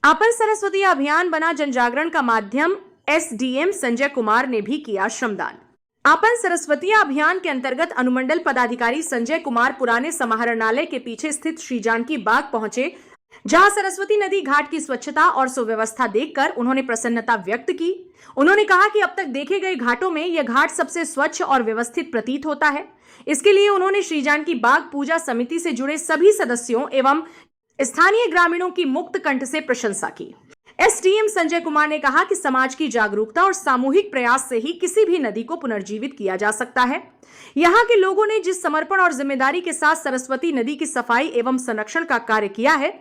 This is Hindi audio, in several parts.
आपन सरस्वती अभियान बना जन जागरण का माध्यम। एसडीएम संजय कुमार ने भी किया श्रमदान। आपन सरस्वती अभियान के अंतर्गत अनुमंडल पदाधिकारी संजय कुमार पुराने समाहरणालय के पीछे स्थित श्री जानकी बाग पहुंचे, जहां सरस्वती नदी घाट की स्वच्छता और सुव्यवस्था देखकर उन्होंने प्रसन्नता व्यक्त की। उन्होंने कहा कि अब तक देखे गए घाटों में यह घाट सबसे स्वच्छ और व्यवस्थित प्रतीत होता है। इसके लिए उन्होंने श्री जानकी बाग पूजा समिति से जुड़े सभी सदस्यों एवं स्थानीय ग्रामीणों की मुक्त कंठ से प्रशंसा की। एसडीएम संजय कुमार ने कहा कि समाज की जागरूकता और सामूहिक प्रयास से ही किसी भी नदी को पुनर्जीवित किया जा सकता है। यहाँ के लोगों ने जिस समर्पण और जिम्मेदारी के साथ सरस्वती नदी की सफाई एवं संरक्षण का कार्य किया है,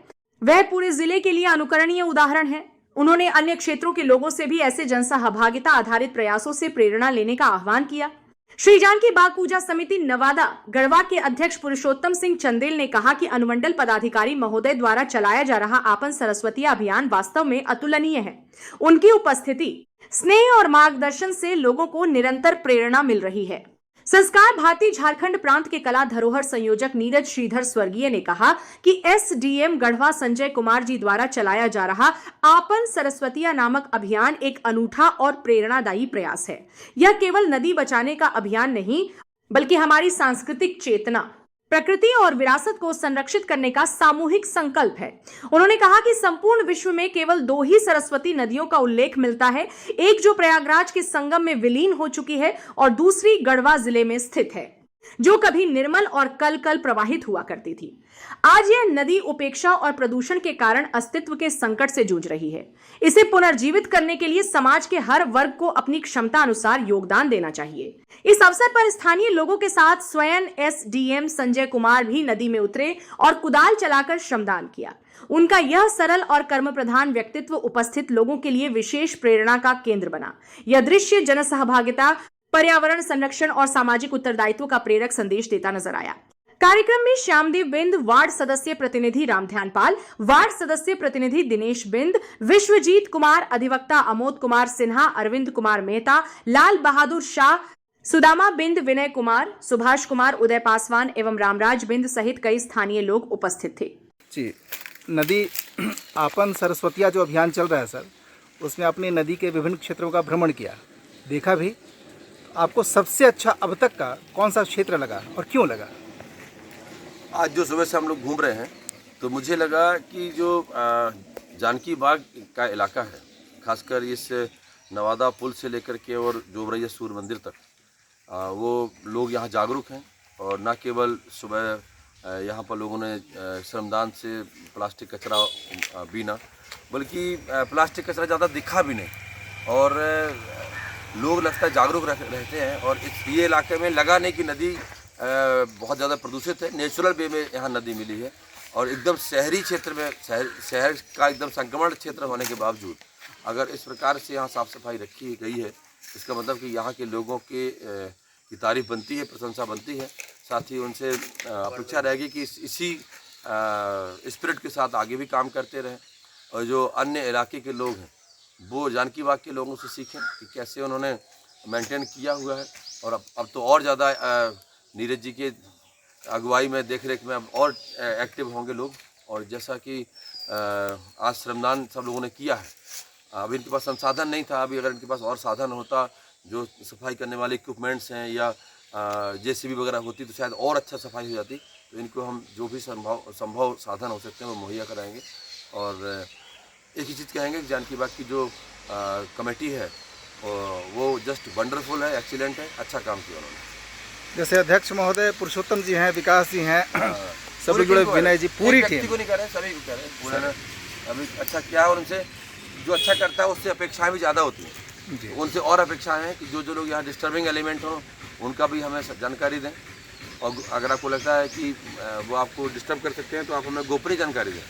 वह पूरे जिले के लिए अनुकरणीय उदाहरण है। उन्होंने अन्य क्षेत्रों के लोगों से भी ऐसे जनसहभागिता आधारित प्रयासों से प्रेरणा लेने का आह्वान किया। श्री जानकी बाग पूजा समिति नवादा गढ़वा के अध्यक्ष पुरुषोत्तम सिंह चंदेल ने कहा कि अनुमंडल पदाधिकारी महोदय द्वारा चलाया जा रहा आपन सरस्वती अभियान वास्तव में अतुलनीय है। उनकी उपस्थिति, स्नेह और मार्गदर्शन से लोगों को निरंतर प्रेरणा मिल रही है। संस्कार भारती झारखंड प्रांत के कला धरोहर संयोजक नीरज श्रीधर स्वर्गीय ने कहा कि एसडीएम गढ़वा संजय कुमार जी द्वारा चलाया जा रहा आपन सरस्वतिया नामक अभियान एक अनूठा और प्रेरणादायी प्रयास है। यह केवल नदी बचाने का अभियान नहीं, बल्कि हमारी सांस्कृतिक चेतना, प्रकृति और विरासत को संरक्षित करने का सामूहिक संकल्प है। उन्होंने कहा कि संपूर्ण विश्व में केवल 2 ही सरस्वती नदियों का उल्लेख मिलता है, एक जो प्रयागराज के संगम में विलीन हो चुकी है और दूसरी गढ़वा जिले में स्थित है, जो कभी निर्मल और कल कल प्रवाहित हुआ करती थी। आज यह नदी उपेक्षा और प्रदूषण के कारण अस्तित्व के संकट से जूझ रही है। इसे पुनर्जीवित करने के लिए समाज के हर वर्ग को अपनी क्षमता अनुसार योगदान देना चाहिए। इस अवसर पर स्थानीय लोगों के साथ स्वयं एसडीएम संजय कुमार भी नदी में उतरे और कुदाल चलाकर श्रमदान किया। उनका यह सरल और कर्म प्रधान व्यक्तित्व उपस्थित लोगों के लिए विशेष प्रेरणा का केंद्र बना। यह दृश्य जनसहभागिता, पर्यावरण संरक्षण और सामाजिक उत्तरदायित्व का प्रेरक संदेश देता नजर आया। कार्यक्रम में श्यामदेव बिंद, वार्ड सदस्य प्रतिनिधि रामध्यान पाल, वार्ड सदस्य प्रतिनिधि दिनेश बिंद, विश्वजीत कुमार, अधिवक्ता अमोद कुमार सिन्हा, अरविंद कुमार मेहता, लाल बहादुर शाह, सुदामा बिंद, विनय कुमार, सुभाष कुमार, उदय पासवान एवं रामराज बिंद सहित कई स्थानीय लोग उपस्थित थे। जी, नदी आपन सरस्वतिया जो अभियान चल रहा है सर, उसमें अपनी नदी के विभिन्न क्षेत्रों का भ्रमण किया, देखा भी। आपको सबसे अच्छा अब तक का कौन सा क्षेत्र लगा और क्यों लगा? आज जो सुबह से हम लोग घूम रहे हैं तो मुझे लगा कि जो जानकी बाग का इलाका है, खासकर इस नवादा पुल से लेकर के और जोबरैया सूर्य मंदिर तक, वो लोग यहाँ जागरूक हैं। और न केवल सुबह यहाँ पर लोगों ने श्रमदान से प्लास्टिक कचरा बीना, बल्कि प्लास्टिक कचरा ज़्यादा दिखा भी नहीं और लोग लगता है जागरूक रहते हैं। और ये इलाके में लगा नहीं कि नदी बहुत ज़्यादा प्रदूषित है, नेचुरल वे में यहाँ नदी मिली है। और एकदम शहरी क्षेत्र में, शहर का एकदम संक्रमण क्षेत्र होने के बावजूद अगर इस प्रकार से यहाँ साफ़ सफाई रखी गई है, इसका मतलब कि यहाँ के लोगों की तारीफ बनती है, प्रशंसा बनती है। साथ ही उनसे अपेक्षा रहेगी कि इसी स्पिरिट के साथ आगे भी काम करते रहें। और जो अन्य इलाके के लोग हैं वो जानकी बाग के लोगों से सीखें कि कैसे उन्होंने मेंटेन किया हुआ है। और अब तो और ज़्यादा नीरज जी के अगुवाई में, देख रेख में अब और एक्टिव होंगे लोग। और जैसा कि आज श्रमदान सब लोगों ने किया है, अभी इनके पास संसाधन नहीं था, अभी अगर इनके पास और साधन होता, जो सफाई करने वाले इक्विपमेंट्स हैं या जेसीबी वगैरह होती, तो शायद और अच्छा सफाई हो जाती। तो इनको हम जो भी संभव साधन हो सकते हैं वो मुहैया कराएंगे। और एक ही चीज़ कहेंगे कि जानकी बाग की जो कमेटी है वो जस्ट वंडरफुल है, एक्सीलेंट है, अच्छा काम किया उन्होंने। जैसे अध्यक्ष महोदय पुरुषोत्तम जी हैं, विकास जी हैं, सभी जुड़े, विनय जी, पूरी टीम को नहीं कर रहे, सभी को कर रहे हैं। पूरा अभी अच्छा किया और उनसे जो अच्छा करता है उससे अपेक्षाएं भी ज़्यादा होती हैं। तो उनसे और अपेक्षाएं हैं कि जो लोग यहाँ डिस्टर्बिंग एलिमेंट हो उनका भी हमें जानकारी दें। और अगर आपको लगता है कि वो आपको डिस्टर्ब कर सकते हैं तो आप हमें गोपनीय जानकारी दें।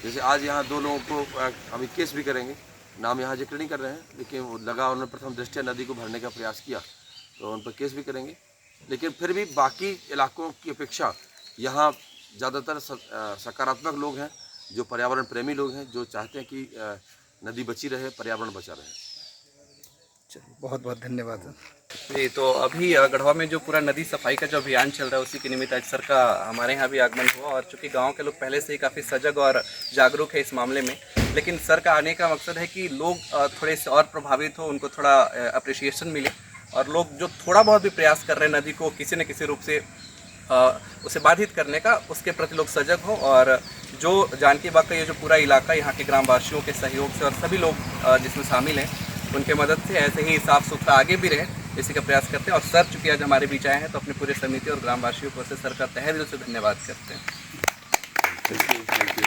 जैसे आज यहाँ 2 लोगों को अभी केस भी करेंगे, नाम यहाँ जिक्र नहीं कर रहे हैं, लेकिन वो लगा उन्होंने प्रथम दृष्टया नदी को भरने का प्रयास किया तो उन पर केस भी करेंगे। लेकिन फिर भी बाकी इलाकों की अपेक्षा यहाँ ज़्यादातर सकारात्मक लोग हैं, जो पर्यावरण प्रेमी लोग हैं, जो चाहते हैं कि नदी बची रहे, पर्यावरण बचा रहे। चलिए, बहुत बहुत धन्यवाद। जी, तो अभी गढ़वा में जो पूरा नदी सफाई का जो अभियान चल रहा है उसी के निमित्त आज सर का हमारे यहाँ भी आगमन हुआ। और चूँकि गांव के लोग पहले से ही काफ़ी सजग और जागरूक है इस मामले में, लेकिन सर का आने का मकसद है कि लोग थोड़े से और प्रभावित हो, उनको थोड़ा अप्रिसिएशन मिले, और लोग जो थोड़ा बहुत भी प्रयास कर रहे हैं नदी को किसी न किसी रूप से उसे बाधित करने का, उसके प्रति लोग सजग हो। और जो जानकी बाग का ये जो पूरा इलाका यहाँ के ग्रामवासियों के सहयोग से और सभी लोग जिसमें शामिल हैं उनके मदद से ऐसे ही साफ़ सुथरा आगे भी रहे, इसी का प्रयास करते हैं। और सर चूँकि आज हमारे बीच आए हैं तो अपने पूरे समिति और ग्रामवासियों को से सर का तहे दिल से धन्यवाद करते हैं।